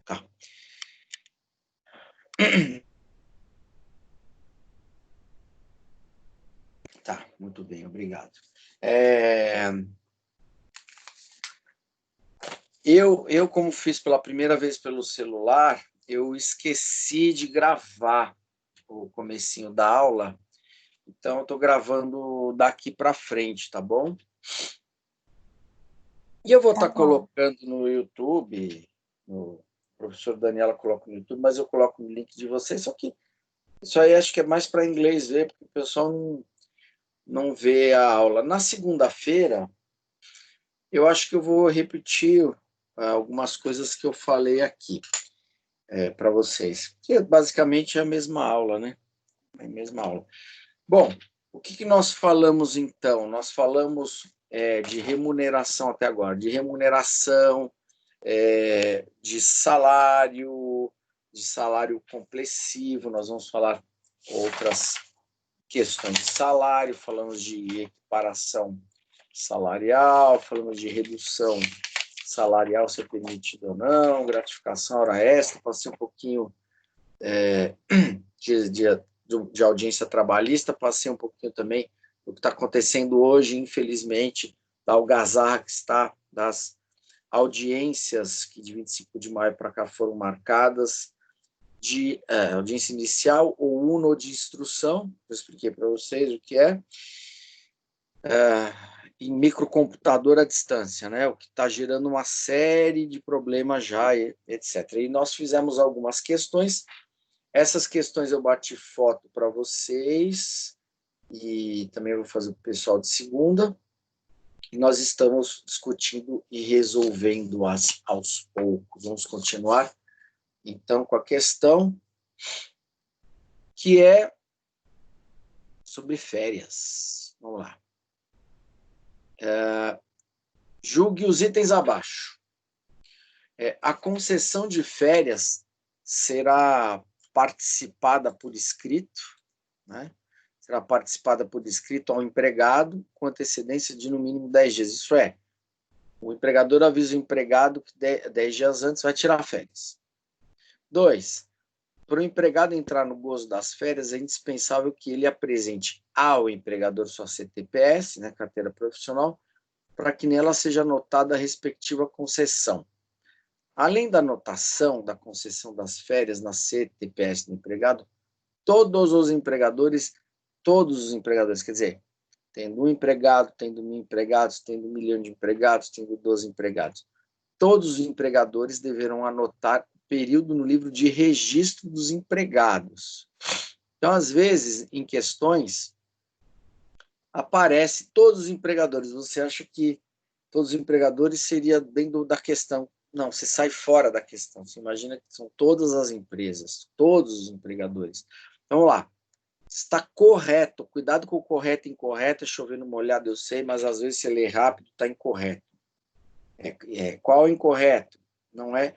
Tá. Tá, muito bem, obrigado. Eu, como fiz pela primeira vez pelo celular, eu esqueci de gravar o comecinho da aula, então eu estou gravando daqui para frente, tá bom? E eu vou estar colocando no YouTube, o professor Daniela coloca no YouTube, mas eu coloco no link de vocês, só que isso aí acho que é mais para inglês ver, porque o pessoal não vê a aula. Na segunda-feira, eu acho que eu vou repetir algumas coisas que eu falei aqui para vocês, que basicamente é a mesma aula, né? É a mesma aula. Bom, o que nós falamos então? Nós falamos de remuneração até agora, de remuneração, de salário complessivo, nós vamos falar outras questões de salário, falamos de equiparação salarial, falamos de redução salarial, se é permitido ou não, gratificação, hora extra, passei um pouquinho de audiência trabalhista, passei um pouquinho também do que está acontecendo hoje, infelizmente, da algazarra que está das audiências que de 25 de maio para cá foram marcadas, de audiência inicial ou uno de instrução, eu expliquei para vocês o que em microcomputador à distância, né? O que está gerando uma série de problemas já, etc. E nós fizemos algumas questões, essas questões eu bati foto para vocês, e também vou fazer para o pessoal de segunda, e nós estamos discutindo e resolvendo-as aos poucos. Vamos continuar, então, com a questão que é sobre férias. Vamos lá. Julgue os itens abaixo. A concessão de férias será participada por escrito, né? Será participada por escrito ao empregado com antecedência de no mínimo 10 dias. Isso é, o empregador avisa o empregado que 10 dias antes vai tirar férias. 2. Para o empregado entrar no gozo das férias, é indispensável que ele apresente ao empregador sua CTPS, né, carteira profissional, para que nela seja anotada a respectiva concessão. Além da anotação da concessão das férias na CTPS do empregado, todos os empregadores, quer dizer, tendo um empregado, tendo 1.000 empregados, tendo 1 milhão de empregados, tendo 12 empregados, todos os empregadores deverão anotar o período no livro de registro dos empregados. Então, às vezes, em questões, aparece todos os empregadores. Você acha que todos os empregadores seria dentro da questão. Não, você sai fora da questão. Você imagina que são todas as empresas, todos os empregadores. Então, vamos lá. Está correto. Cuidado com o correto e incorreto. É chovendo molhado, eu sei, mas às vezes você lê rápido, está incorreto. Qual é o incorreto? Não é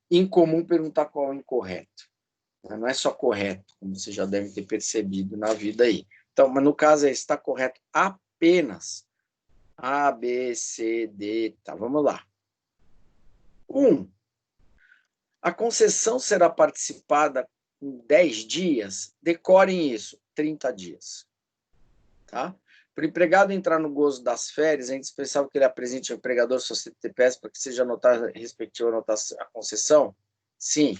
incomum perguntar qual é o incorreto. Não é só correto, como você já deve ter percebido na vida aí. Então, mas no caso está correto apenas A, B, C, D, tá, vamos lá. 1. A concessão será participada em 10 dias, decorem isso, 30 dias. Tá? Para o empregado entrar no gozo das férias, é indispensável que ele apresente ao empregador sua CTPS para que seja anotada a respectiva anotação, a concessão? Sim,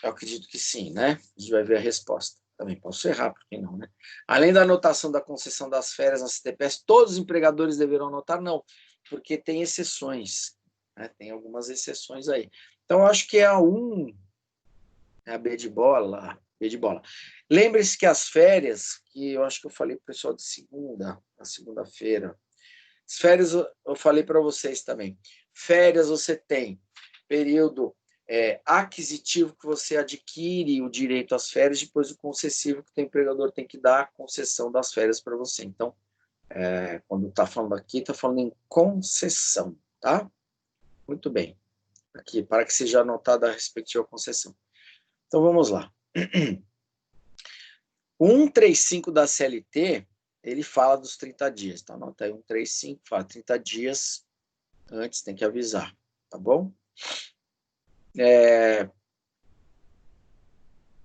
eu acredito que sim, né? A gente vai ver a resposta. Também posso errar, por que não, né? Além da anotação da concessão das férias na CTPS, todos os empregadores deverão anotar? Não, porque tem exceções, né? Tem algumas exceções aí. Então, eu acho que é a 1, é a B de bola, B de bola. Lembre-se que as férias, que eu acho que eu falei para o pessoal de na segunda-feira, as férias eu falei para vocês também. Férias você tem período aquisitivo, que você adquire o direito às férias, depois o concessivo, que o empregador tem que dar a concessão das férias para você. Então, quando está falando aqui, está falando em concessão, tá? Muito bem. Aqui, para que seja anotada a respectiva concessão. Então, vamos lá. O 135 da CLT, ele fala dos 30 dias. Então, anota aí 135, fala 30 dias antes, tem que avisar, tá bom?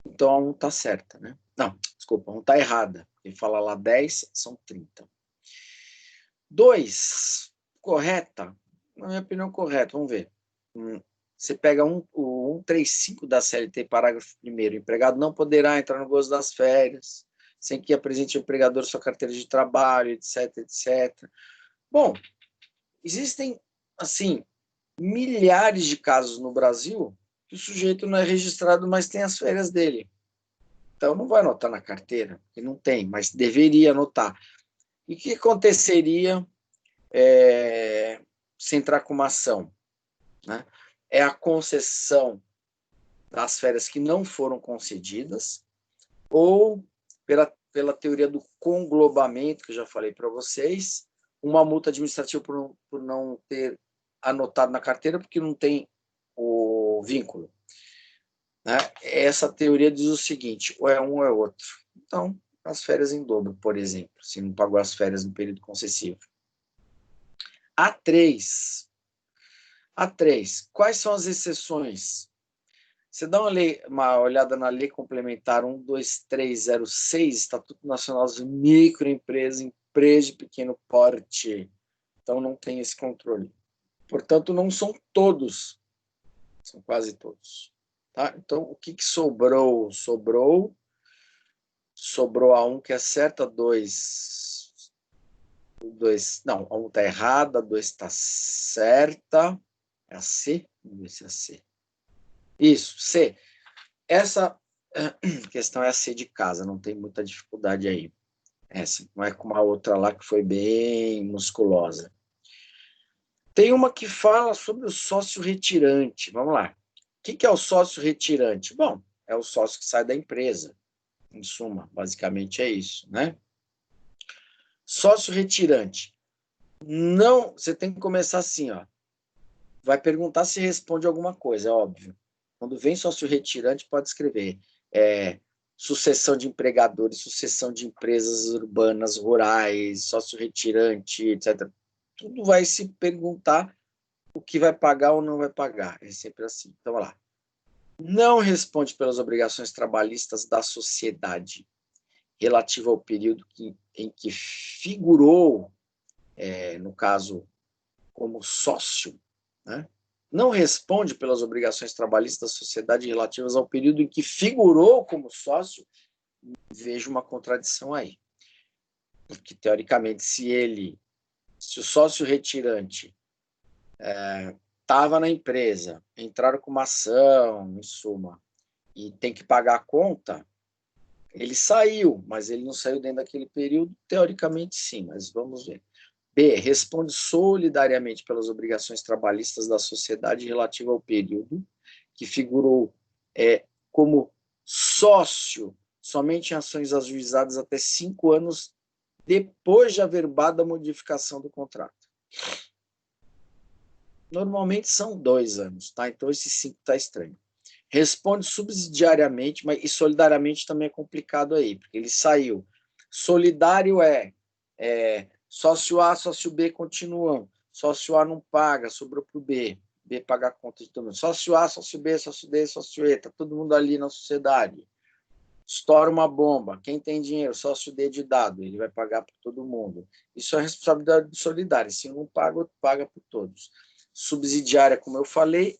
Então, a 1 está certa, né? Não, desculpa, a 1 está errada. Ele fala lá 10, são 30. 2, correta? Na minha opinião, correta. Vamos ver. Você pega o 135 da CLT, parágrafo 1º. O empregado não poderá entrar no gozo das férias sem que apresente ao empregador sua carteira de trabalho, etc, etc. Bom, existem, assim, milhares de casos no Brasil que o sujeito não é registrado, mas tem as férias dele. Então, não vai anotar na carteira, porque não tem, mas deveria anotar. E o que aconteceria se entrar com uma ação? Né? É a concessão das férias que não foram concedidas, ou, pela teoria do conglobamento, que eu já falei para vocês, uma multa administrativa por não ter anotado na carteira, porque não tem o vínculo. Né? Essa teoria diz o seguinte, ou é um ou é outro. Então, as férias em dobro, por exemplo, se não pagou as férias no período concessivo. A3. Quais são as exceções? Você dá uma olhada na Lei Complementar 12306, Estatuto Nacional das Microempresas, empresas de pequeno porte. Então, não tem esse controle. Portanto, não são todos, são quase todos. Tá? Então, o que sobrou? Sobrou a 1 que é certa, 2. Não, a 1 está errada, a 2 está certa. É a C? Vamos ver se é a C. Isso, C. Essa questão é a C de casa, não tem muita dificuldade aí. Essa, não é como a outra lá que foi bem musculosa. Tem uma que fala sobre o sócio retirante. Vamos lá. O que é o sócio retirante? Bom, é o sócio que sai da empresa. Em suma, basicamente é isso, né? Sócio retirante. Não, você tem que começar assim, ó. Vai perguntar se responde alguma coisa, é óbvio. Quando vem sócio retirante, pode escrever sucessão de empregadores, sucessão de empresas urbanas, rurais, sócio retirante, etc. Tudo vai se perguntar o que vai pagar ou não vai pagar. É sempre assim. Então, vamos lá. Não responde pelas obrigações trabalhistas da sociedade relativa ao período em que figurou, no caso, como sócio, né? Não responde pelas obrigações trabalhistas da sociedade relativas ao período em que figurou como sócio, vejo uma contradição aí. Porque, teoricamente, se o sócio retirante estava na empresa, entraram com uma ação, em suma, e tem que pagar a conta, ele saiu, mas ele não saiu dentro daquele período, teoricamente sim, mas vamos ver. B. Responde solidariamente pelas obrigações trabalhistas da sociedade relativa ao período que figurou como sócio somente em ações ajuizadas até 5 anos depois de averbada modificação do contrato. Normalmente são 2 anos, tá? Então esse 5 está estranho. Responde subsidiariamente, mas e solidariamente também é complicado aí, porque ele saiu. Solidário sócio A, sócio B continuam. Sócio A não paga, sobrou para o B. B paga a conta de todo mundo. Sócio A, sócio B, sócio D, sócio E. Está todo mundo ali na sociedade. Estoura uma bomba. Quem tem dinheiro? Sócio D de dado. Ele vai pagar para todo mundo. Isso é responsabilidade solidária. Se não paga, paga por todos. Subsidiária, como eu falei,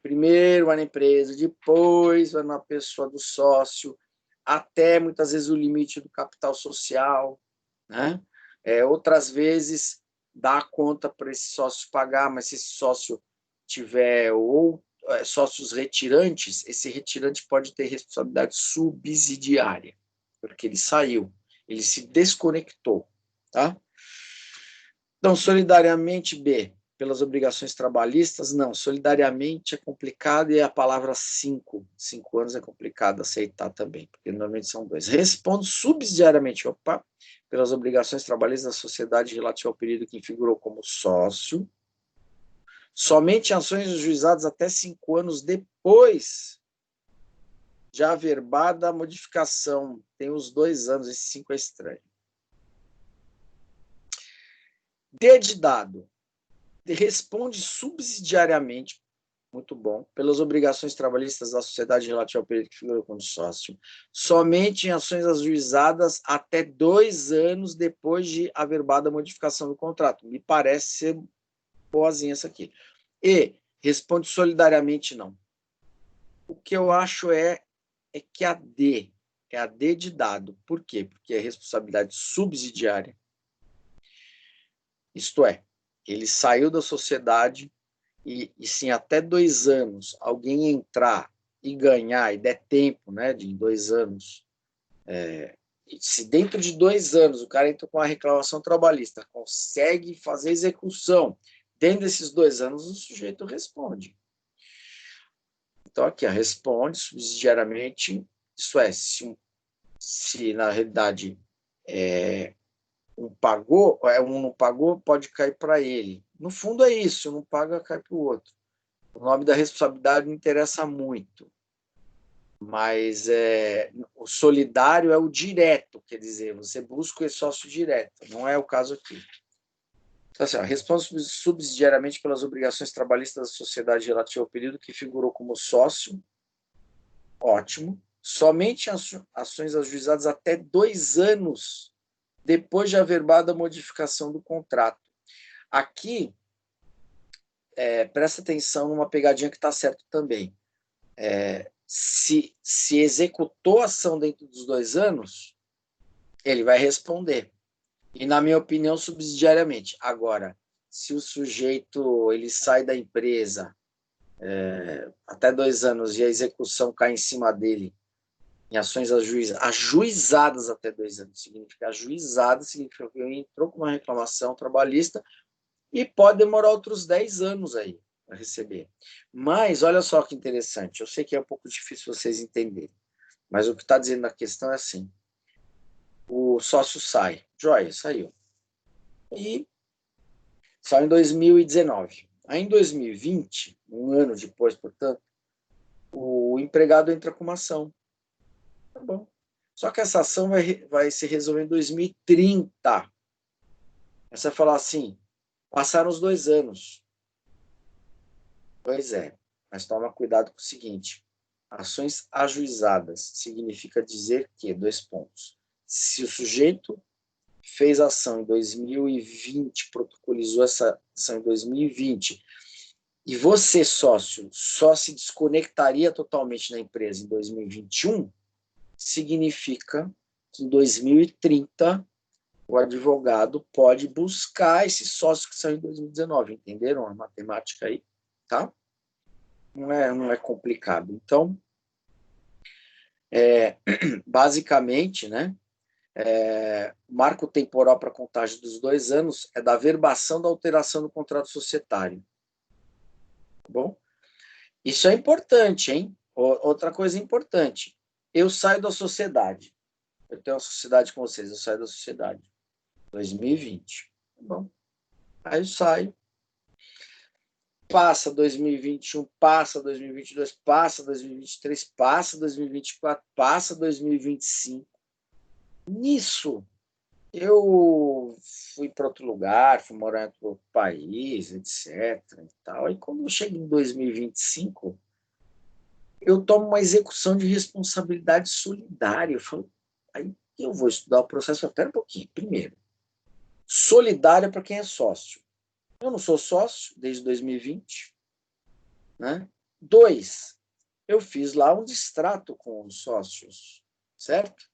primeiro vai na empresa, depois vai na pessoa do sócio, até muitas vezes o limite do capital social, né? Outras vezes dá a conta para esse sócio pagar, mas se esse sócio tiver sócios retirantes, esse retirante pode ter responsabilidade subsidiária, porque ele saiu, ele se desconectou, tá? Então, solidariamente, B, pelas obrigações trabalhistas, não. Solidariamente é complicado e a palavra 5 anos é complicado aceitar também, porque normalmente são 2. Respondo subsidiariamente, pelas obrigações trabalhistas da sociedade relativa ao período que figurou como sócio, somente ações ajuizadas até 5 anos depois de averbada a modificação. Tem os 2 anos, esse 5 é estranho. D de dado. Responde subsidiariamente Muito bom. Pelas obrigações trabalhistas da sociedade relativa ao período que figura como sócio, somente em ações ajuizadas até 2 anos depois de averbada a modificação do contrato. Me parece ser boazinha essa aqui. E responde solidariamente não. O que eu acho é que a D é a D de dado. Por quê? Porque é responsabilidade subsidiária. Isto é, ele saiu da sociedade e sim, até 2 anos, alguém entrar e ganhar, e der tempo, né, de 2 anos, se dentro de 2 anos o cara entra com uma reclamação trabalhista, consegue fazer execução, dentro desses 2 anos o sujeito responde. Então, aqui, responde subsidiariamente, isso é, se na realidade um não pagou, pode cair para ele. No fundo é isso, se não paga, cai para o outro. O nome da responsabilidade não interessa muito, mas o solidário é o direto, quer dizer, você busca o sócio direto, não é o caso aqui. Então, assim, responde subsidiariamente pelas obrigações trabalhistas da sociedade relativa ao período que figurou como sócio, ótimo, somente ações ajuizadas até 2 anos depois de averbada a modificação do contrato. Aqui, presta atenção numa pegadinha que está certo também. Se executou a ação dentro dos 2 anos, ele vai responder. E, na minha opinião, subsidiariamente. Agora, se o sujeito ele sai da empresa até 2 anos e a execução cai em cima dele em ações ajuizadas até 2 anos, significa ajuizada, significa que ele entrou com uma reclamação trabalhista e pode demorar outros 10 anos aí para receber. Mas, olha só que interessante, eu sei que é um pouco difícil vocês entenderem, mas o que está dizendo na questão é assim, o sócio sai, joia, saiu, e saiu em 2019. Aí, em 2020, um ano depois, portanto, o empregado entra com uma ação. Tá bom. Só que essa ação vai se resolver em 2030. Aí você vai falar assim, passaram os 2 anos. Pois é, mas toma cuidado com o seguinte, ações ajuizadas significa dizer que, 2 pontos, se o sujeito fez ação em 2020, protocolizou essa ação em 2020, e você, sócio, só se desconectaria totalmente da empresa em 2021, significa que em 2030 o advogado pode buscar esse sócio que saiu em 2019. Entenderam a matemática aí? Tá? Não é complicado. Então, basicamente, né, o marco temporal para a contagem dos 2 anos é da verbação da alteração do contrato societário. Tá bom? Isso é importante, hein? Outra coisa importante. Eu saio da sociedade. Eu tenho uma sociedade com vocês, eu saio da sociedade. 2020. Tá bom? Aí eu saio. Passa 2021, passa 2022, passa 2023, passa 2024, passa 2025. Nisso, eu fui para outro lugar, fui morar em outro país, etc. E tal. E quando eu chego em 2025, eu tomo uma execução de responsabilidade solidária. Eu falo, aí eu vou estudar o processo. Espera um pouquinho. Primeiro, solidária para quem é sócio. Eu não sou sócio desde 2020. Né? 2, eu fiz lá um distrato com os sócios, certo?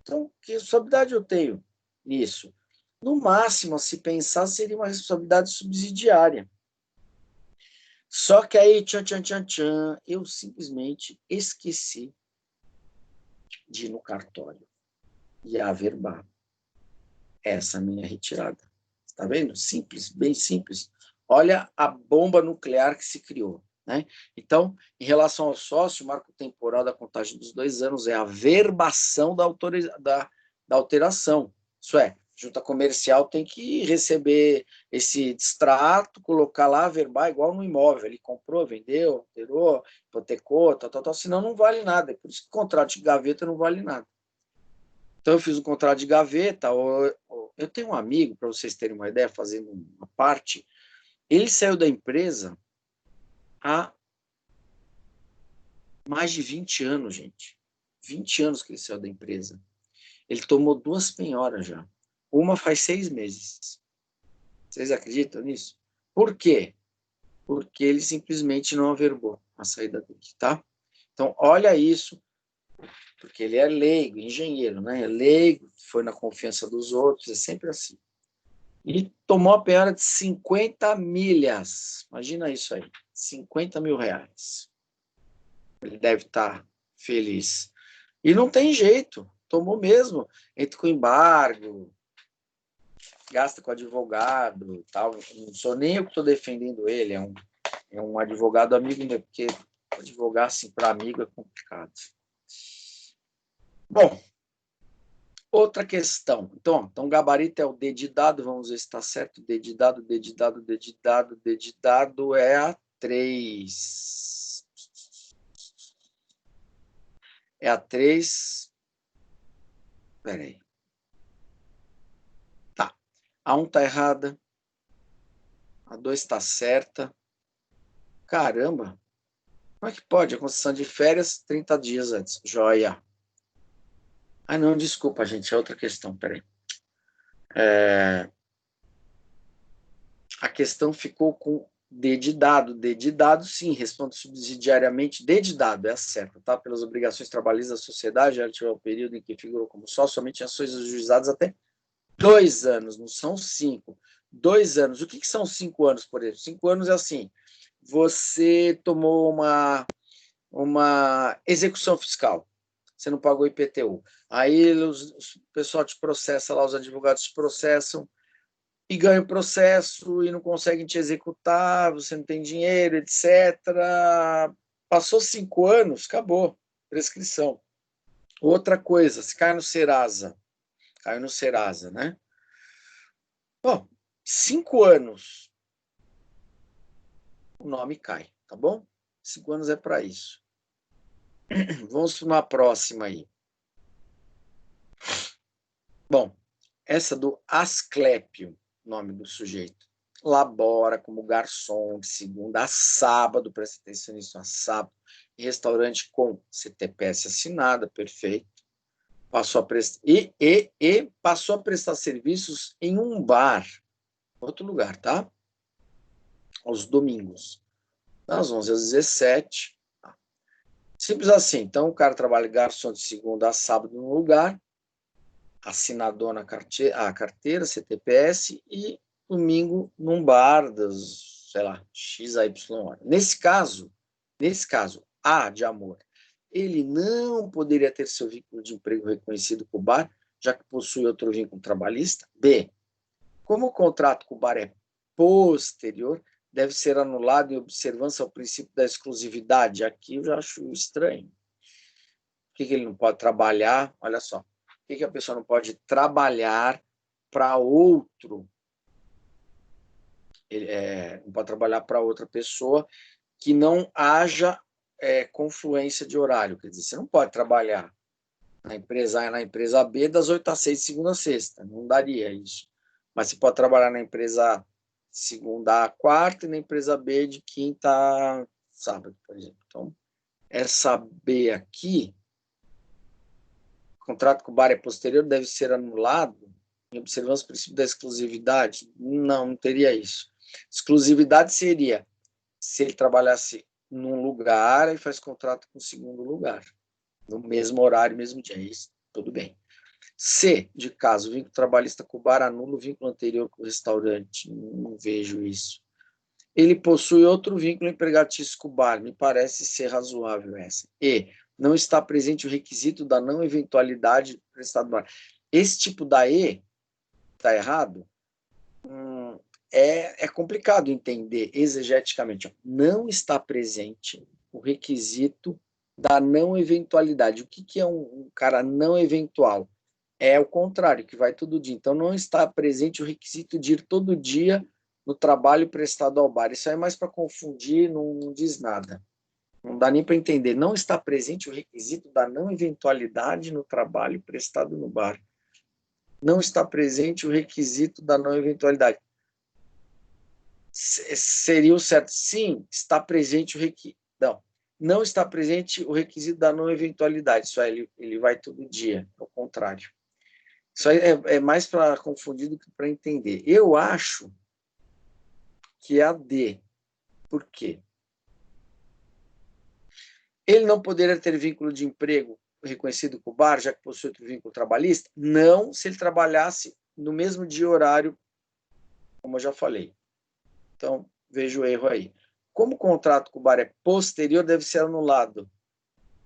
Então, que responsabilidade eu tenho nisso? No máximo, se pensar, seria uma responsabilidade subsidiária. Só que aí, eu simplesmente esqueci de ir no cartório e averbar essa minha retirada. Está vendo? Simples, bem simples. Olha a bomba nuclear que se criou. Né? Então, em relação ao sócio, o marco temporal da contagem dos 2 anos é a verbação da alteração. Isso é, a junta comercial tem que receber esse distrato, colocar lá, verbar igual no imóvel. Ele comprou, vendeu, alterou, hipotecou, tal, senão não vale nada. É por isso que o contrato de gaveta não vale nada. Então, eu fiz um contrato de gaveta. Eu tenho um amigo, para vocês terem uma ideia, fazendo uma parte, ele saiu da empresa há Mais de 20 anos, gente. 20 anos que ele saiu da empresa. Ele tomou 2 penhoras já. Uma faz 6 meses. Vocês acreditam nisso? Por quê? Porque ele simplesmente não averbou a saída dele, tá? Então, olha isso, porque ele é leigo, engenheiro, né? É leigo, foi na confiança dos outros, é sempre assim. E tomou a penhora de 50 milhas. Imagina isso aí, 50 mil reais. Ele deve estar feliz. E não tem jeito, tomou mesmo. Entra com embargo, gasta com advogado, tal. Não sou nem eu que estou defendendo ele, é um advogado amigo meu, porque advogar assim para amigo é complicado. Bom, outra questão. Então gabarito é o D de dado, vamos ver se está certo. D de dado, D de dado, D de dado, D de dado é a 3. É a 3. Espera aí. Tá. A 1 está errada. A 2 está certa. Caramba. Como é que pode? A concessão de férias 30 dias antes. Joia. Ah, não, desculpa, gente. É outra questão. Peraí. A questão ficou com D de dado. D de dado, sim, responde subsidiariamente. D de dado, é a certa, tá? Pelas obrigações trabalhistas da sociedade, relativa ao período em que figurou como sócio, somente em ações ajuizadas até 2 anos, não são 5. 2 anos. O que são 5 anos, por exemplo? 5 anos é assim, você tomou uma execução fiscal, você não pagou IPTU. Aí o pessoal te processa lá, os advogados te processam, e ganha o processo e não conseguem te executar, você não tem dinheiro, etc. Passou 5 anos, acabou, prescrição. Outra coisa, se cai no Serasa, né? Bom, 5 anos, o nome cai, tá bom? 5 anos é para isso. Vamos para uma próxima aí. Bom, essa do Asclépio, nome do sujeito. Labora como garçom de segunda a sábado, presta atenção nisso, a sábado, em restaurante com CTPS assinada, perfeito. Passou a prestar, e passou a prestar serviços em um bar, outro lugar, tá? Aos domingos, das 11 às 17. Simples assim. Então, o cara trabalha garçom de segunda a sábado num lugar, assinador na carteira, CTPS, e domingo num bar das, sei lá, XY. Nesse caso, A de amor, ele não poderia ter seu vínculo de emprego reconhecido com o bar, já que possui outro vínculo trabalhista. B, como o contrato com o bar é posterior, deve ser anulado em observância ao princípio da exclusividade. Aqui eu já acho estranho. Por que ele não pode trabalhar? Olha só. Por que a pessoa não pode trabalhar para outro? Não pode trabalhar para outra pessoa que não haja confluência de horário. Quer dizer, você não pode trabalhar na empresa A e na empresa B das 8 às 6, segunda a sexta. Não daria isso. Mas você pode trabalhar na empresa A segunda a quarta e na empresa B de quinta a sábado, por exemplo. Então, essa B aqui, contrato com o bar é posterior, deve ser anulado em observância o princípio da exclusividade? Não teria isso. Exclusividade seria se ele trabalhasse num lugar e faz contrato com o segundo lugar, no mesmo horário, mesmo dia. Isso, tudo bem. C, de caso, vínculo trabalhista com o bar anula o vínculo anterior com o restaurante. Não vejo isso. Ele possui outro vínculo empregatício com o bar. Me parece ser razoável essa. E, não está presente o requisito da não eventualidade prestado no bar. Esse tipo da E está errado? É complicado entender exegeticamente. Não está presente o requisito da não eventualidade. O que é um cara não eventual? É o contrário, que vai todo dia. Então, não está presente o requisito de ir todo dia no trabalho prestado ao bar. Isso aí é mais para confundir, não diz nada. Não dá nem para entender. Não está presente o requisito da não eventualidade no trabalho prestado no bar. Não está presente o requisito da não eventualidade. Seria o certo. Sim, está presente o requisito. Não. não está presente o requisito da não eventualidade. Isso aí, ele vai todo dia, ao contrário. Isso aí é mais para confundir do que para entender. Eu acho que é a D. Por quê? Ele não poderia ter vínculo de emprego reconhecido com o bar, já que possui outro vínculo trabalhista? Não, se ele trabalhasse no mesmo dia e horário, como eu já falei. Então, vejo o erro aí. Como o contrato com o bar é posterior, deve ser anulado.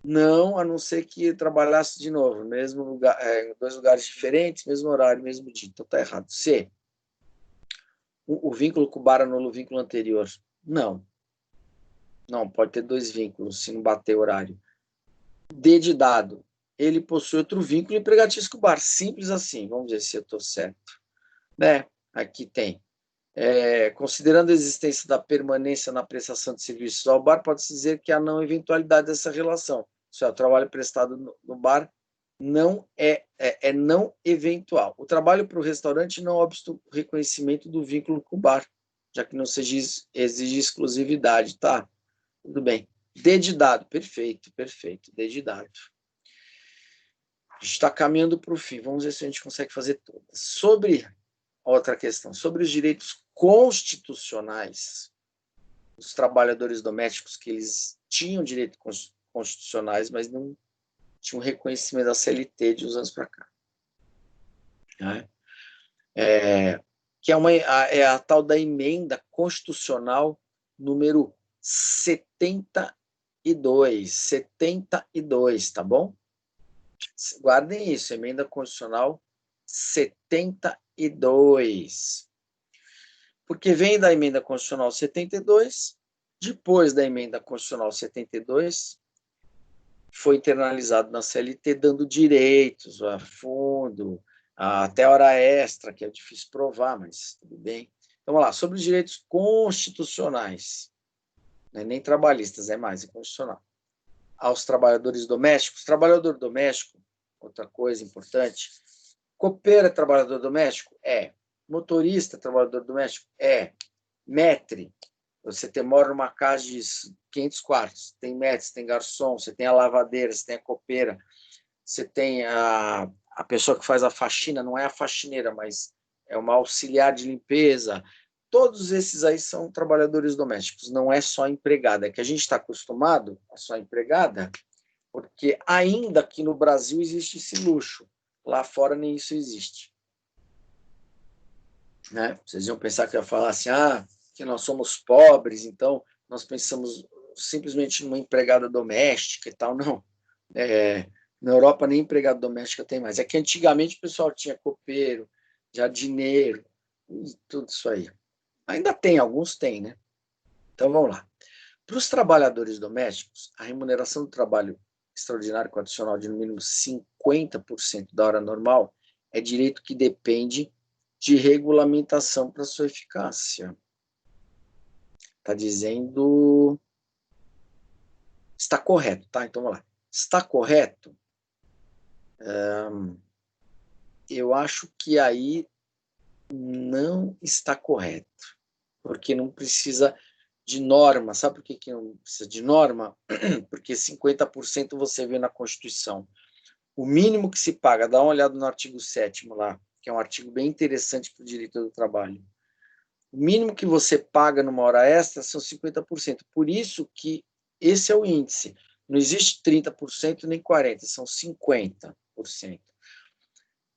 Não, a não ser que trabalhasse de novo, mesmo lugar, em dois lugares diferentes, mesmo horário, mesmo dia. Então, está errado. C. O vínculo com o bar anula o vínculo anterior. Não. Não, pode ter dois vínculos, se não bater horário. D de dado. Ele possui outro vínculo empregatício com o bar. Simples assim. Vamos ver se eu estou certo. Né? Aqui tem. Considerando a existência da permanência na prestação de serviços ao bar, pode-se dizer que há não eventualidade dessa relação. Isso é, o trabalho prestado no bar não é não eventual. O trabalho para o restaurante não obsta o reconhecimento do vínculo com o bar, já que não se exige exclusividade, tá? Tudo bem. D de dado, perfeito, perfeito. D de dado. A gente está caminhando para o fim. Vamos ver se a gente consegue fazer todas. Sobre outra questão, sobre os direitos constitucionais dos trabalhadores domésticos, que eles tinham direitos constitucionais, mas não tinham reconhecimento da CLT de uns anos para cá. Né? Que é a tal da emenda constitucional número 72, tá bom? Guardem isso, emenda constitucional 72. Porque vem da emenda constitucional 72, depois da emenda constitucional 72, foi internalizado na CLT, dando direitos a fundo, até hora extra, que é difícil provar, mas tudo bem. Então, vamos lá, sobre os direitos constitucionais, não é nem trabalhistas, é mais, é constitucional. Aos trabalhadores domésticos. Trabalhador doméstico, outra coisa importante, copeiro é trabalhador doméstico? É. Motorista é trabalhador doméstico? É. Maître, você mora numa casa de 500 quartos, tem maître, tem garçom, você tem a lavadeira, você tem a copeira, você tem a pessoa que faz a faxina, não é a faxineira, mas é uma auxiliar de limpeza. Todos esses aí são trabalhadores domésticos, não é só empregada. É que a gente está acostumado a só empregada, porque ainda aqui no Brasil existe esse luxo. Lá fora nem isso existe. Né? Vocês iam pensar que eu ia falar assim, que nós somos pobres, então nós pensamos simplesmente numa empregada doméstica e tal. Não. Na Europa nem empregada doméstica tem mais. É que antigamente o pessoal tinha copeiro, jardineiro, e tudo isso aí. Ainda tem, alguns têm, né? Então vamos lá. Para os trabalhadores domésticos, a remuneração do trabalho extraordinário com adicional de no mínimo 50% da hora normal é direito que depende de regulamentação para sua eficácia. Está dizendo... Está correto, tá? Então vamos lá. Está correto? Eu acho que aí não está correto, porque não precisa de norma. Sabe por que não precisa de norma? Porque 50% você vê na Constituição. O mínimo que se paga, dá uma olhada no artigo 7º lá, que é um artigo bem interessante para o direito do trabalho. O mínimo que você paga numa hora extra são 50%. Por isso que esse é o índice. Não existe 30% nem 40%, são 50%.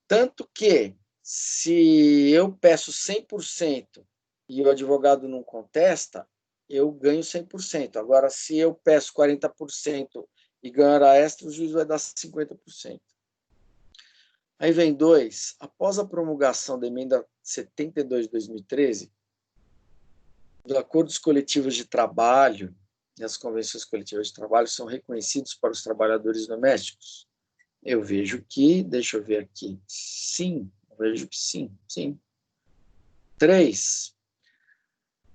Tanto que, se eu peço 100% e o advogado não contesta, eu ganho 100%. Agora, se eu peço 40% e ganho hora extra, o juiz vai dar 50%. Aí vem 2. Após a promulgação da emenda 72 de 2013, os acordos coletivos de trabalho e as convenções coletivas de trabalho são reconhecidos para os trabalhadores domésticos? Eu vejo que, deixa eu ver aqui, sim, eu vejo que sim. 3.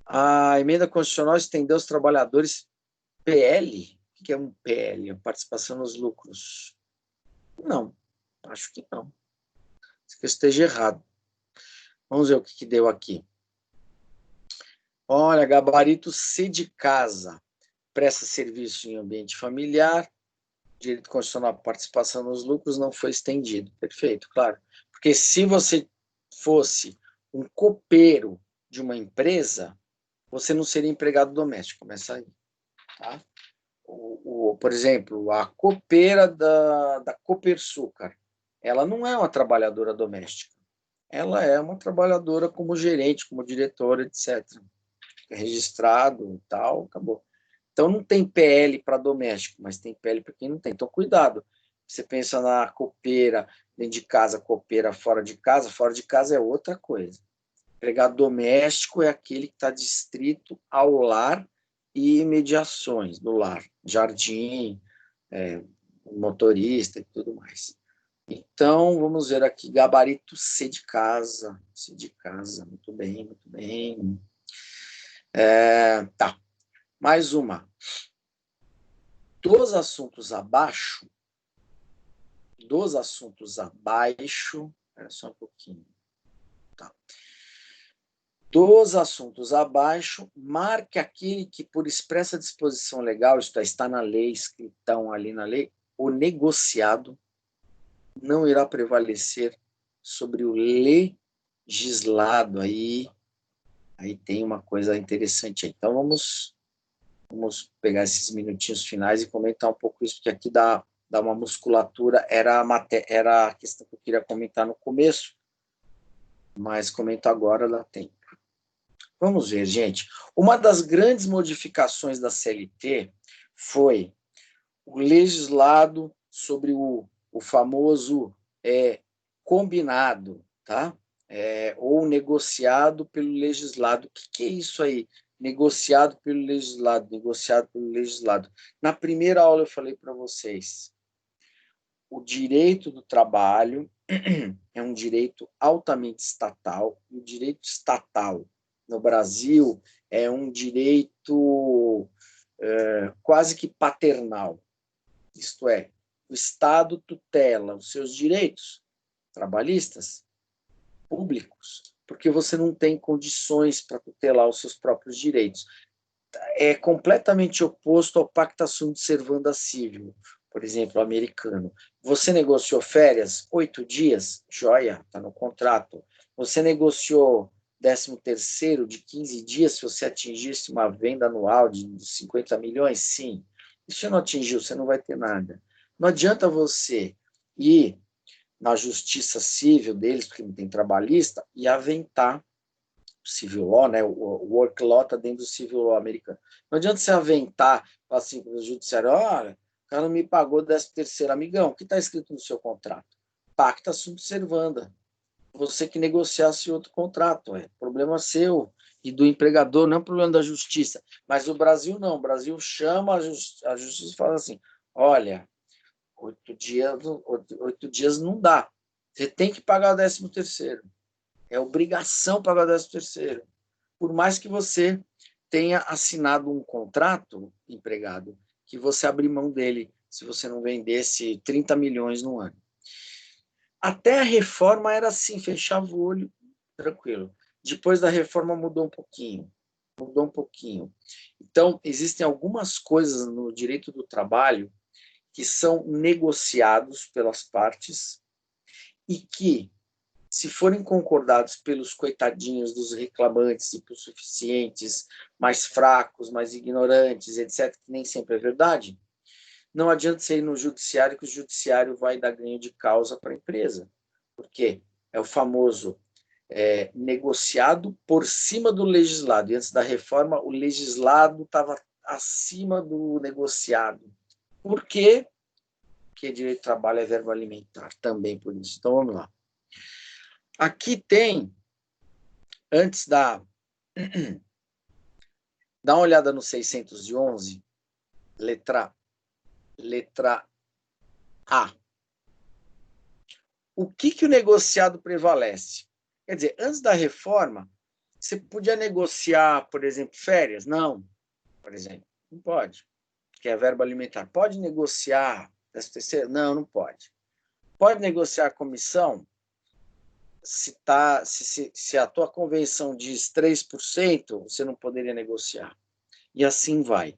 A emenda constitucional estendeu aos trabalhadores PL? O que é um PL? Participação nos lucros. Não, acho que não. Se eu esteja errado. Vamos ver o que deu aqui. Olha, gabarito C de casa. presta serviço em ambiente familiar, direito constitucional à participação nos lucros não foi estendido. Perfeito, claro. Porque se você fosse um copeiro de uma empresa, você não seria empregado doméstico, começa aí. Tá? Por exemplo, a copeira da Copersucar, ela não é uma trabalhadora doméstica. Ela é uma trabalhadora como gerente, como diretora, etc. É registrado e tal, acabou. Então, não tem PL para doméstico, mas tem PL para quem não tem. Então, cuidado. Você pensa na copeira dentro de casa, copeira fora de casa é outra coisa. Empregado doméstico é aquele que está distrito ao lar e imediações do lar, jardim, motorista e tudo mais. Então, vamos ver aqui, gabarito C de casa, muito bem, muito bem. Tá, mais uma. Dos assuntos abaixo, espera só um pouquinho. Tá. Dos assuntos abaixo, marque aquele que, por expressa disposição legal, isto está na lei, escritão ali na lei, o negociado não irá prevalecer sobre o legislado. Aí tem uma coisa interessante aí. Então, vamos pegar esses minutinhos finais e comentar um pouco isso, porque aqui dá uma musculatura, era a questão que eu queria comentar no começo, mas comento agora, dá tempo. Vamos ver, gente. Uma das grandes modificações da CLT foi o legislado sobre o famoso combinado, tá? Ou negociado pelo legislado. O que é isso aí? Negociado pelo legislado. Na primeira aula eu falei para vocês, o direito do trabalho é um direito altamente estatal, e o direito estatal no Brasil é um direito quase que paternal. Isto é, o Estado tutela os seus direitos trabalhistas públicos, porque você não tem condições para tutelar os seus próprios direitos. É completamente oposto ao Pacta Sunt Servanda Civil, por exemplo, americano. Você negociou férias, 8 dias, joia, está no contrato. Você negociou 13º de 15 dias, se você atingisse uma venda anual de 50 milhões, sim. E se não atingiu, você não vai ter nada. Não adianta você ir na justiça civil deles, porque não tem trabalhista, e aventar o civil law, né? O work law está dentro do civil law americano. Não adianta você aventar assim para o judiciário, olha, o cara não me pagou 13º, amigão, o que está escrito no seu contrato? Pacta sunt servanda. Você que negociasse outro contrato, problema seu e do empregador, não é problema da justiça. Mas o Brasil não, o Brasil chama a justiça e fala assim, olha, 8 dias não dá. Você tem que pagar o 13º. É obrigação pagar o 13º. Por mais que você tenha assinado um contrato, empregado, que você abrir mão dele se você não vendesse 30 milhões no ano. Até a reforma era assim, fechava o olho, tranquilo. Depois da reforma mudou um pouquinho. Então, existem algumas coisas no direito do trabalho que são negociados pelas partes e que, se forem concordados pelos coitadinhos dos reclamantes, hipossuficientes, mais fracos, mais ignorantes, etc., que nem sempre é verdade, não adianta você ir no judiciário, que o judiciário vai dar ganho de causa para a empresa. Por quê? É o famoso negociado por cima do legislado. E antes da reforma, o legislado estava acima do negociado. Por quê? Porque direito do trabalho é verbo alimentar, também por isso. Então, vamos lá. Aqui tem, antes dá uma olhada no 611, letra A. O que o negociado prevalece? Quer dizer, antes da reforma, você podia negociar, por exemplo, férias? Não, por exemplo, não pode, que é verbo alimentar. Pode negociar STC? Não, não pode. Pode negociar a comissão? Se a tua convenção diz 3%, você não poderia negociar. E assim vai.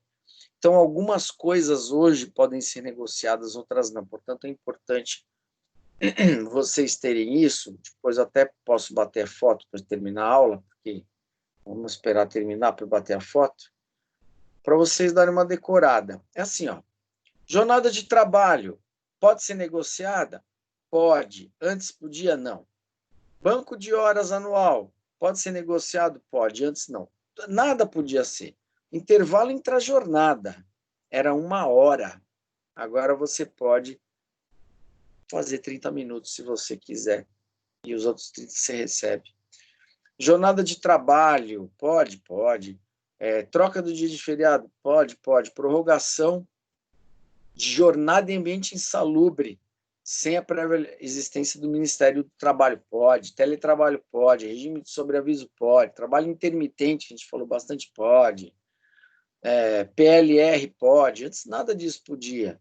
Então, algumas coisas hoje podem ser negociadas, outras não. Portanto, é importante vocês terem isso. Depois até posso bater a foto para terminar a aula, porque vamos esperar terminar para bater a foto, para vocês darem uma decorada. É assim, ó. Jornada de trabalho pode ser negociada? Pode. Antes podia? Não. Banco de horas anual pode ser negociado? Pode. Antes não. Nada podia ser. Intervalo intra-jornada era 1 hora. Agora você pode fazer 30 minutos se você quiser. E os outros 30 você recebe. Jornada de trabalho, pode, pode. Troca do dia de feriado, pode, pode. Prorrogação de jornada em ambiente insalubre, sem a prévia existência do Ministério do Trabalho, pode. Teletrabalho, pode. Regime de sobreaviso, pode. Trabalho intermitente, que a gente falou bastante, pode. PLR, pode. Antes nada disso podia.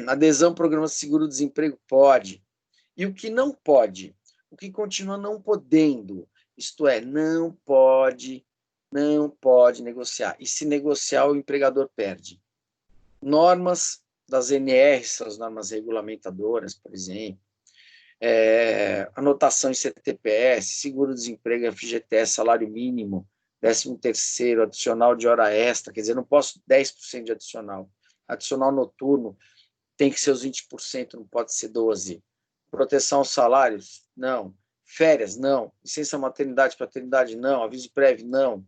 Adesão ao programa de seguro-desemprego, pode. E o que não pode? O que continua não podendo, isto é, não pode negociar. E se negociar, o empregador perde. Normas das NRs, são as normas regulamentadoras, por exemplo, anotação em CTPS, seguro-desemprego, FGTS, salário mínimo, 13º, adicional de hora extra, quer dizer, não posso 10% de adicional. Adicional noturno tem que ser os 20%, não pode ser 12%. Proteção aos salários? Não. Férias? Não. Licença maternidade, paternidade? Não. Aviso prévio? Não.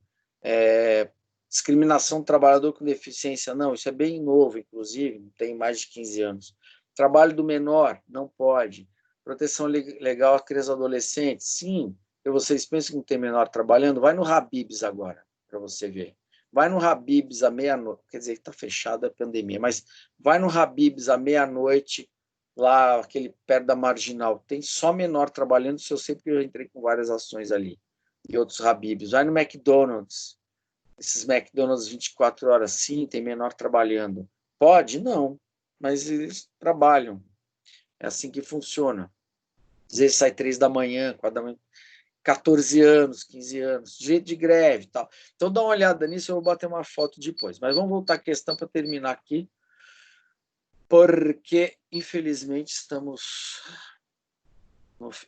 Discriminação do trabalhador com deficiência? Não. Isso é bem novo, inclusive, tem mais de 15 anos. Trabalho do menor? Não pode. Proteção legal a crianças e adolescentes? Sim. E vocês pensam que não tem menor trabalhando? Vai no Habib's agora, para você ver. Vai no Habib's à meia-noite, quer dizer, está fechada a pandemia, mas vai no Habib's à meia-noite, lá, aquele perto da Marginal, tem só menor trabalhando, eu sei porque eu entrei com várias ações ali, e outros Habib's. Vai no McDonald's, esses McDonald's 24 horas, sim, tem menor trabalhando. Pode? Não, mas eles trabalham, é assim que funciona. Às vezes sai 3 da manhã, 4 da manhã, 14 anos, 15 anos, direito de greve e tal. Então dá uma olhada nisso, eu vou bater uma foto depois. Mas vamos voltar à questão para terminar aqui, porque, infelizmente, estamos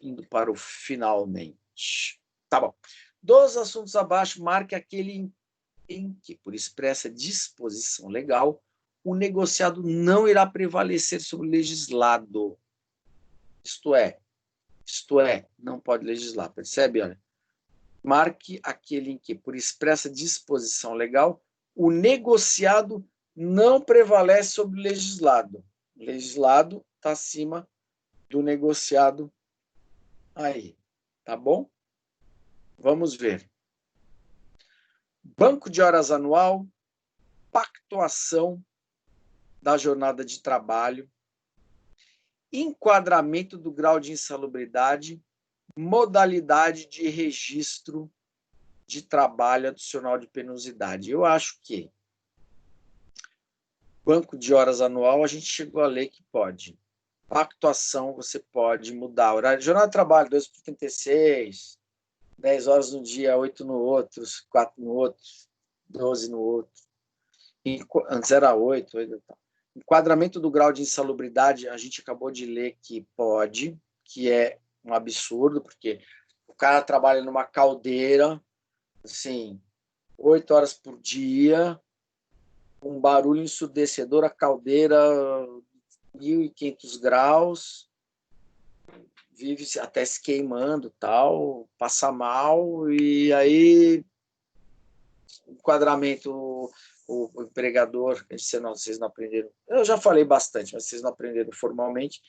indo para o finalmente. Tá bom. Dos assuntos abaixo, marque aquele em que, por expressa disposição legal, o negociado não irá prevalecer sobre o legislado. Isto é, não pode legislar, percebe? Olha, marque aquele em que, por expressa disposição legal, o negociado não prevalece sobre o legislado. O legislado está acima do negociado aí, tá bom? Vamos ver. Banco de horas anual, pactuação da jornada de trabalho, enquadramento do grau de insalubridade, modalidade de registro de trabalho adicional de penosidade. Eu acho que banco de horas anual a gente chegou a ler que pode. Pactuação você pode mudar. Horário de jornada de trabalho, 2 por 36, 10 horas no dia, 8 no outro, 4 no outro, 12 no outro. Antes era 8. Enquadramento do grau de insalubridade, a gente acabou de ler que pode, que é um absurdo, porque o cara trabalha numa caldeira, assim, 8 horas por dia, um barulho ensurdecedor, a caldeira 1.500 graus, vive até se queimando, tal, passa mal, e aí enquadramento, o empregador, vocês não aprenderam, eu já falei bastante, mas vocês não aprenderam formalmente,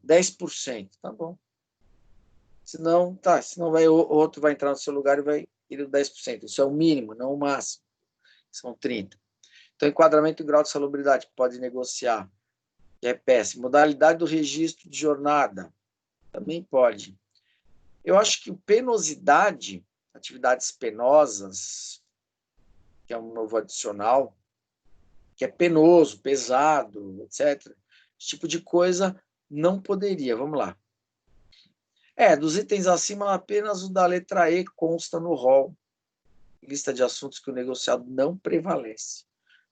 10%, tá bom. Senão vai, o outro vai entrar no seu lugar e vai ir 10%, isso é o mínimo, não o máximo, são 30%. Então, enquadramento e grau de salubridade, pode negociar, que é péssimo. Modalidade do registro de jornada, também pode. Eu acho que penosidade, atividades penosas, que é um novo adicional, que é penoso, pesado, etc. Esse tipo de coisa não poderia. Vamos lá. Dos itens acima, apenas o da letra E consta no rol. lista de assuntos que o negociado não prevalece.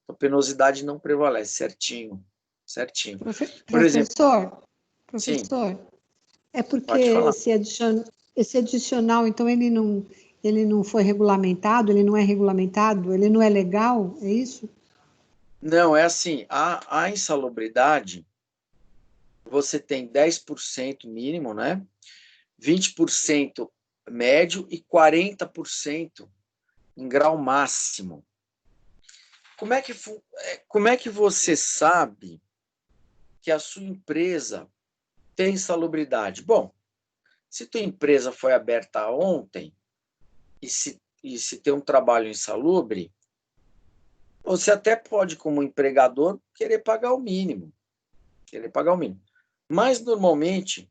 A penosidade não prevalece, certinho, certinho. Por exemplo, Professor, sim, é porque pode falar. esse adicional, então, ele não foi regulamentado, ele não é regulamentado, ele não é legal, é isso? Não, é assim, a insalubridade, você tem 10% mínimo, né? 20% médio e 40% em grau máximo. Como é que você sabe que a sua empresa tem insalubridade? Bom, se tua empresa foi aberta ontem e se tem um trabalho insalubre, você até pode, como empregador, querer pagar o mínimo. Querer pagar o mínimo. Mas, normalmente,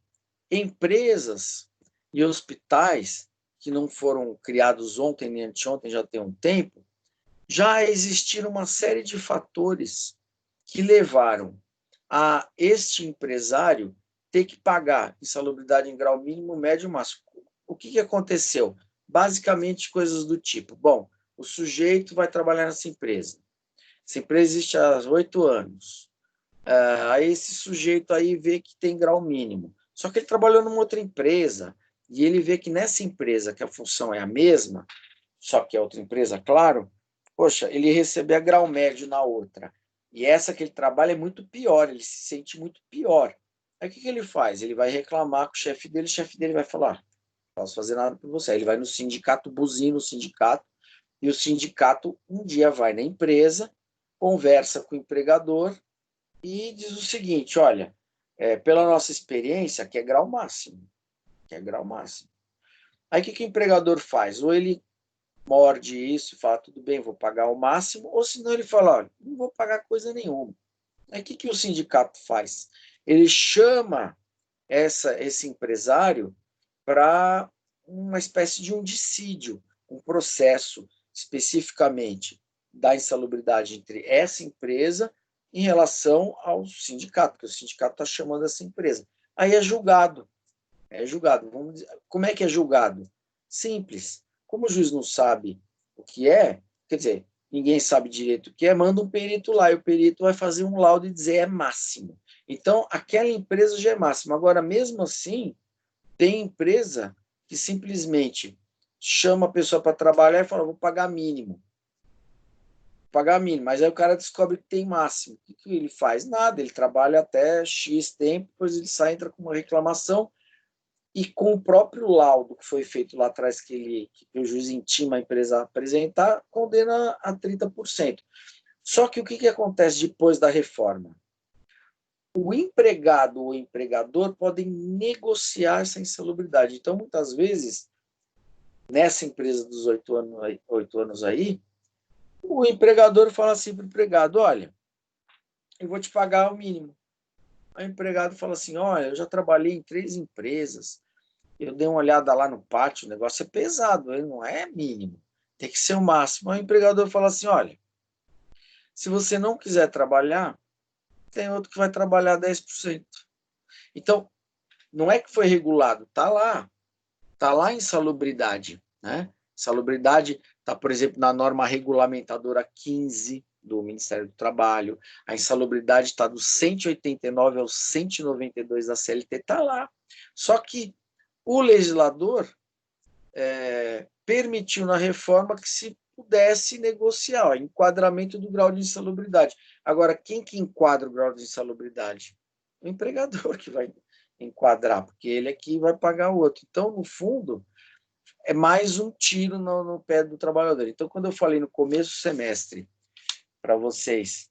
empresas e hospitais que não foram criados ontem nem anteontem, já tem um tempo, já existiram uma série de fatores que levaram a este empresário ter que pagar insalubridade em grau mínimo, médio e máximo. O que aconteceu? Basicamente, coisas do tipo: bom, o sujeito vai trabalhar nessa empresa. Essa empresa existe há 8 anos. Aí esse sujeito aí vê que tem grau mínimo. Só que ele trabalhou numa outra empresa e ele vê que nessa empresa, que a função é a mesma, só que é outra empresa, claro, poxa, ele recebe grau médio na outra. E essa que ele trabalha é muito pior, ele se sente muito pior. Aí o que ele faz? Ele vai reclamar com o chefe dele vai falar: não posso fazer nada por você. Aí ele vai no sindicato, buzina o sindicato, e o sindicato um dia vai na empresa, conversa com o empregador e diz o seguinte: olha, pela nossa experiência, que é grau máximo, que é grau máximo. Aí o que o empregador faz? Ou ele morde isso e fala: tudo bem, vou pagar o máximo, ou senão ele fala: olha, não vou pagar coisa nenhuma. Aí o que o sindicato faz? Ele chama esse empresário para uma espécie de um dissídio, um processo especificamente da insalubridade entre essa empresa em relação ao sindicato, porque o sindicato está chamando essa empresa. Aí é julgado. É julgado. Vamos dizer, como é que é julgado? Simples. Como o juiz não sabe o que é, quer dizer, ninguém sabe direito o que é, manda um perito lá, e o perito vai fazer um laudo e dizer é máximo. Então, aquela empresa já é máxima. Agora, mesmo assim, tem empresa que simplesmente chama a pessoa para trabalhar e fala: vou pagar mínimo. Pagar mínimo. Mas aí o cara descobre que tem máximo. O que ele faz? Nada. Ele trabalha até X tempo, depois ele sai, entra com uma reclamação e com o próprio laudo que foi feito lá atrás, que o juiz intima a empresa a apresentar, condena a 30%. Só que o que acontece depois da reforma? O empregado ou o empregador podem negociar essa insalubridade. Então, muitas vezes, nessa empresa dos 8 anos aí, o empregador fala assim para o empregado: olha, eu vou te pagar o mínimo. Aí o empregado fala assim: olha, eu já trabalhei em 3 empresas, eu dei uma olhada lá no pátio, o negócio é pesado, ele não é mínimo, tem que ser o máximo. Aí o empregador fala assim: olha, se você não quiser trabalhar, tem outro que vai trabalhar 10%. Então, não é que foi regulado, está lá em insalubridade, né? Insalubridade está, por exemplo, na norma regulamentadora 15 do Ministério do Trabalho, a insalubridade está do 189 ao 192 da CLT, está lá. Só que o legislador permitiu na reforma que se pudesse negociar o enquadramento do grau de insalubridade. Agora, quem que enquadra o grau de insalubridade? O empregador que vai enquadrar, porque ele é que vai pagar o outro. Então, no fundo, é mais um tiro no pé do trabalhador. Então, quando eu falei no começo do semestre para vocês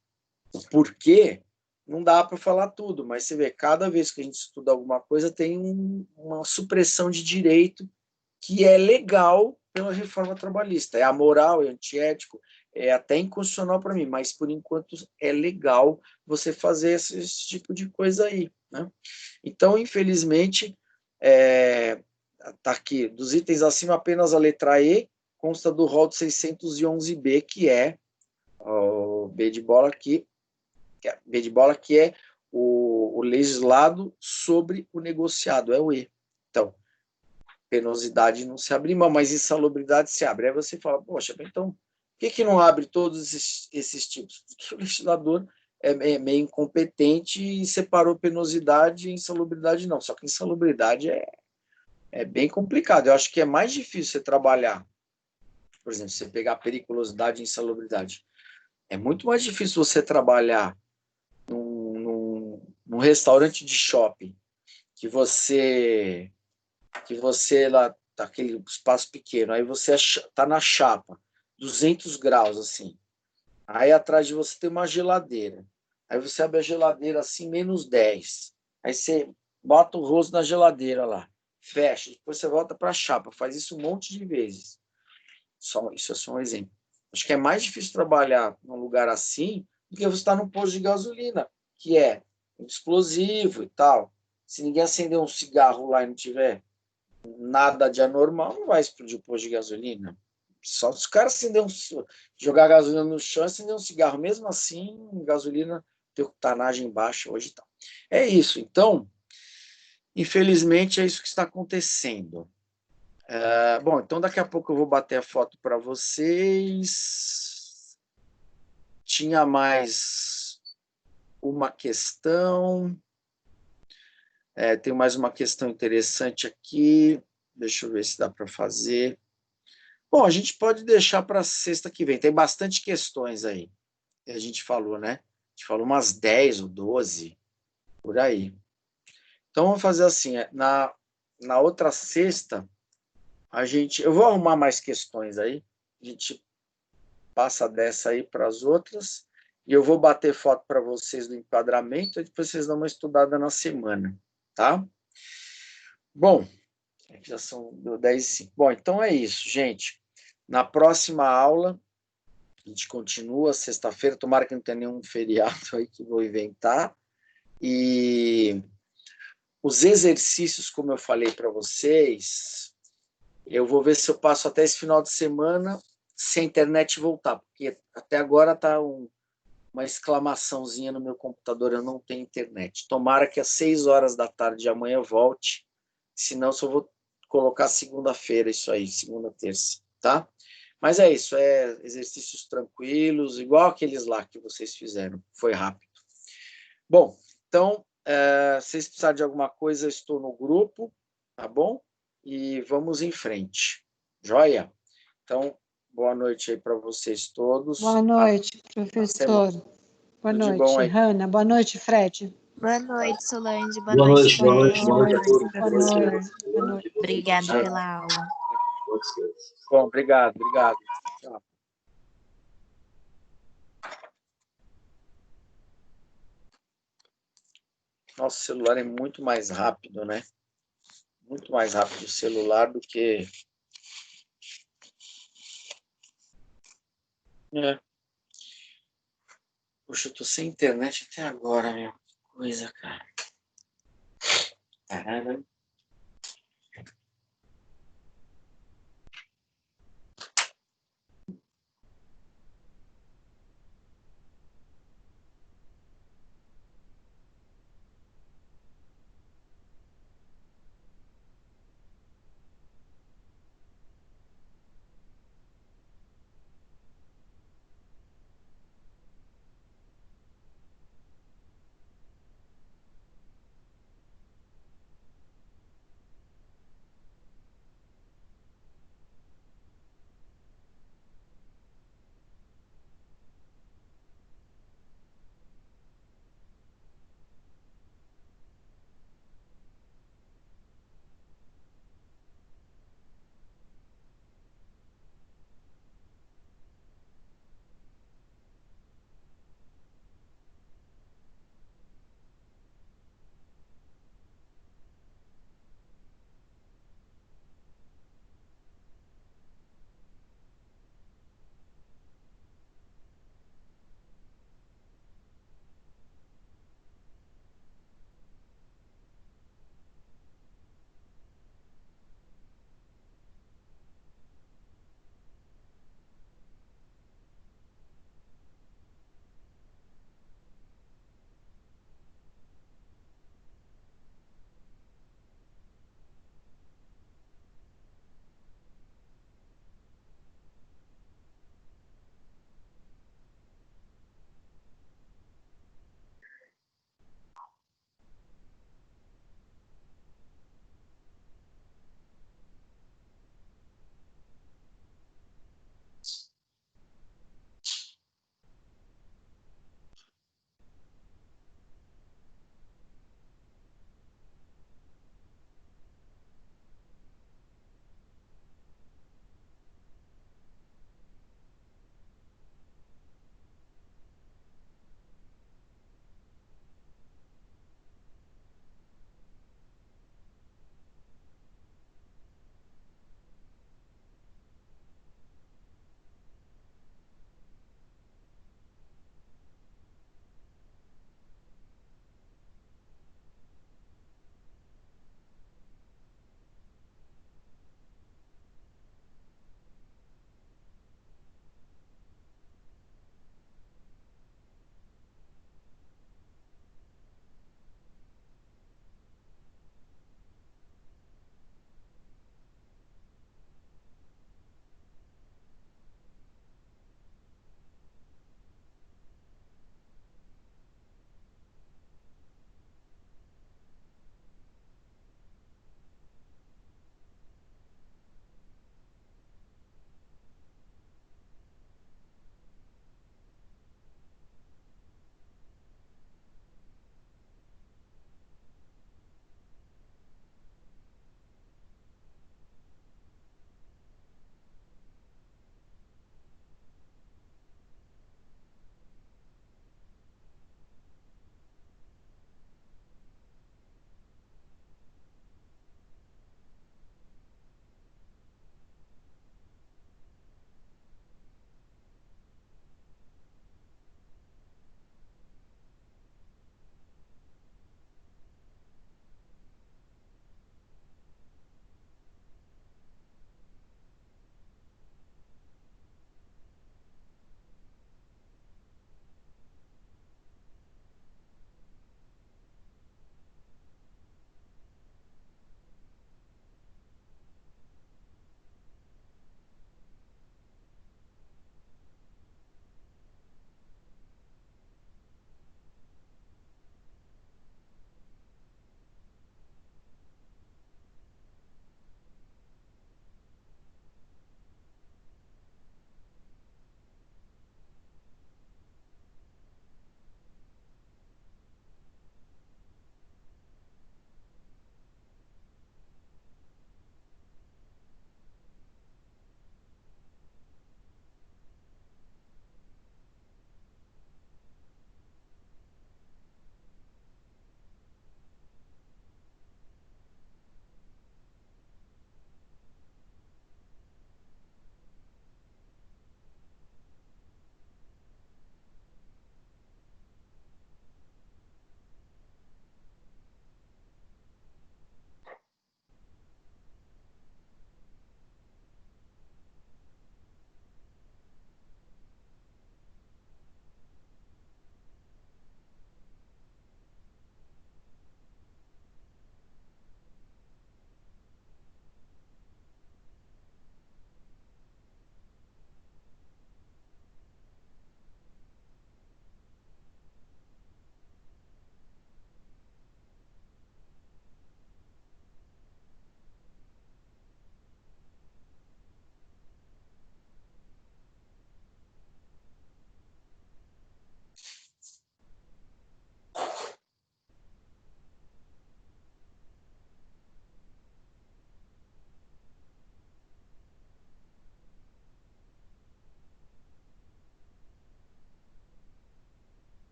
o porquê, não dá para falar tudo, mas você vê, cada vez que a gente estuda alguma coisa, tem uma supressão de direito que é legal pela reforma trabalhista. É amoral, é antiético, é até inconstitucional para mim, mas por enquanto é legal você fazer esse tipo de coisa aí, né? Então, infelizmente, está aqui, dos itens acima, apenas a letra E consta do rol de 611B, que é o B de bola aqui, que é o legislado sobre o negociado, é o E. Então, penosidade não se abre mão, mas insalubridade se abre. Aí você fala, poxa, então, por que não abre todos esses tipos? Porque o legislador é meio incompetente e separou penosidade e insalubridade não. Só que insalubridade é bem complicado. Eu acho que é mais difícil você trabalhar, por exemplo, você pegar periculosidade e insalubridade. É muito mais difícil você trabalhar num restaurante de shopping que você lá tá aquele espaço pequeno, aí você tá na chapa, 200 graus assim. Aí atrás de você tem uma geladeira. Aí você abre a geladeira assim, -10. Aí você bota o rosto na geladeira lá, fecha, depois você volta para a chapa, faz isso um monte de vezes. Isso é só um exemplo. Acho que é mais difícil trabalhar num lugar assim do que você estar num posto de gasolina, que é explosivo e tal. Se ninguém acender um cigarro lá e não tiver nada de anormal, não vai explodir o posto de gasolina. Só se os caras jogar gasolina no chão e acender um cigarro. Mesmo assim, gasolina tem octanagem baixa hoje e tal. É isso. Então, infelizmente, é isso que está acontecendo. Bom, então daqui a pouco eu vou bater a foto para vocês. Tinha mais uma questão. Tem mais uma questão interessante aqui. Deixa eu ver se dá para fazer. Bom, a gente pode deixar para sexta que vem. Tem bastante questões aí que a gente falou, né? A gente falou umas 10 ou 12, por aí. Então, vamos fazer assim. Na outra sexta, eu vou arrumar mais questões aí. A gente passa dessa aí para as outras. E eu vou bater foto para vocês do enquadramento e depois vocês dão uma estudada na semana, tá? Bom, já são 10h05. Bom, então é isso, gente. Na próxima aula, a gente continua sexta-feira, tomara que não tenha nenhum feriado aí que vou inventar. E os exercícios, como eu falei para vocês, eu vou ver se eu passo até esse final de semana se a internet voltar, porque até agora está uma exclamaçãozinha no meu computador, eu não tenho internet. Tomara que às 6 horas da tarde de amanhã volte, senão só vou colocar segunda-feira isso aí, segunda, terça, tá? Mas é isso, exercícios tranquilos, igual aqueles lá que vocês fizeram, foi rápido. Bom, então, se vocês precisarem de alguma coisa, eu estou no grupo, tá bom? E vamos em frente, joia? Então, boa noite aí para vocês todos. Boa noite, professor. Boa Tudo de bom noite, aí. Hanna. Boa noite, Fred. Boa noite, Solange. Boa noite, Fred. boa noite a todos. Boa noite. Boa noite. Obrigada pela aula. Bom, obrigado. Tchau. Nosso celular é muito mais rápido, né? Muito mais rápido o celular do que... Poxa, eu tô sem internet até agora, meu. Que coisa, cara. Caramba.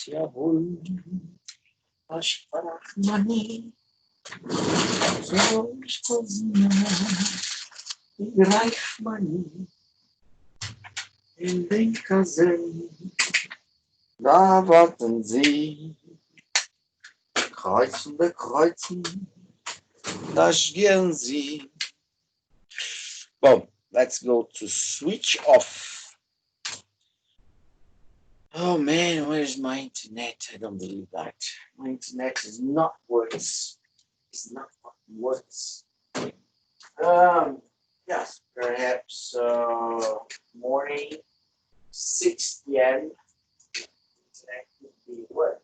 jawohl. Versprach soll ich greif man in den Kasern. Da warten sie, kreuzende Kreuzen, da gehen sie. Well, let's go to switch off. Oh man, where's my internet? I don't believe that. My internet is not works. It's not works. Yes, perhaps morning, 6 p.m. Internet could be what?